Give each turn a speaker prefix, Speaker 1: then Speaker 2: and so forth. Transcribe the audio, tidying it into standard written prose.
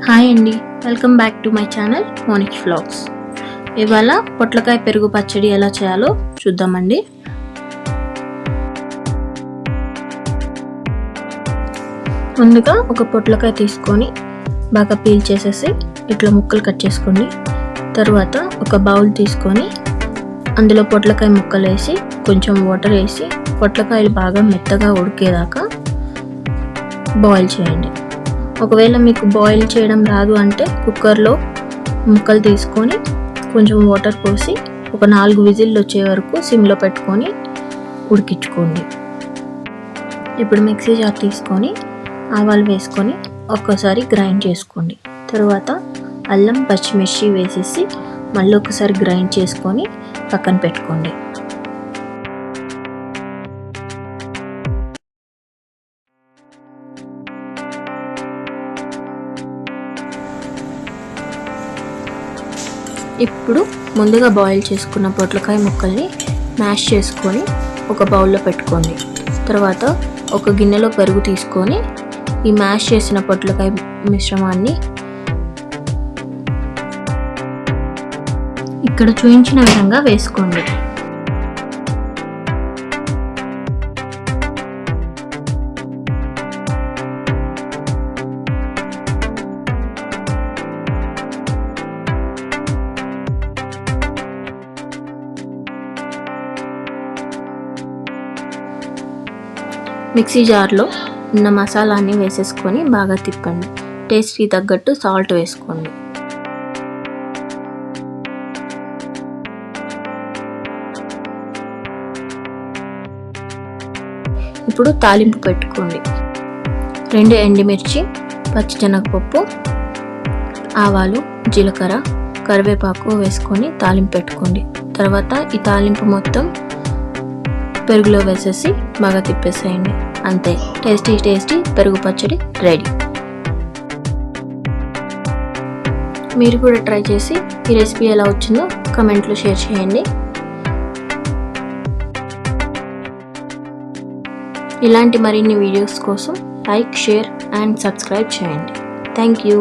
Speaker 1: Hi అండి, welcome back to my channel Monish vlogs. ఇవాళ పొట్లకాయ పెరుగు పచ్చడి ఎలా చేయాలో చూద్దామండి. ముందుగా ఒక పొట్లకాయ తీసుకొని బాగా పీల్ చేసేసి ఇట్లా ముక్కలు కట్ చేసుకోండి. తర్వాత ఒక బౌల్ తీసుకొని అందులో పొట్లకాయ ముక్కలు వేసి కొంచెం వాటర్ వేసి పొట్లకాయలు బాగా మెత్తగా ఉడికేదాకా బాయిల్ చేయండి. ఒకవేళ మీకు బాయిల్ చేయడం రాదు అంటే కుక్కర్లో ముక్కలు తీసుకొని కొంచెం వాటర్ పోసి ఒక 4 విజిల్లు వచ్చే వరకు సిమ్లో పెట్టుకొని ఉడికించుకోండి. ఇప్పుడు మిక్సీ జార్ తీసుకొని ఆవాలు వేసుకొని ఒక్కసారి గ్రైండ్ చేసుకోండి. తర్వాత అల్లం పచ్చిమిర్చి వేసేసి మళ్ళీ ఒకసారి గ్రైండ్ చేసుకొని పక్కన పెట్టుకోండి. ఇప్పుడు ముందుగా బాయిల్ చేసుకున్న పొట్లకాయ ముక్కల్ని మ్యాష్ చేసుకొని ఒక బౌల్లో పెట్టుకోండి. తర్వాత ఒక గిన్నెలో పెరుగు తీసుకొని ఈ మ్యాష్ చేసిన పొట్లకాయ మిశ్రమాన్ని ఇక్కడ చూపించిన విధంగా వేసుకోండి. మిక్సీ జార్లో ఉన్న మసాలాన్ని వేసేసుకొని బాగా తిప్పండి. టేస్ట్కి తగ్గట్టు సాల్ట్ వేసుకోండి. ఇప్పుడు తాలింపు పెట్టుకోండి. 2 ఎండుమిర్చి, పచ్చిశనగపప్పు, ఆవాలు, జీలకర్ర, కరివేపాకు వేసుకొని తాలింపు పెట్టుకోండి. తర్వాత ఈ తాలింపు మొత్తం పెరుగులో వేసేసి బాగా తిప్పేసేయండి. అంతే, టేస్టీ పెరుగు పచ్చడి రెడీ. మీరు కూడా ట్రై చేసి ఈ రెసిపీ ఎలా వచ్చిందో కామెంట్లో షేర్ చేయండి. ఇలాంటి మరిన్ని వీడియోస్ కోసం లైక్, షేర్ అండ్ సబ్స్క్రైబ్ చేయండి. Thank you.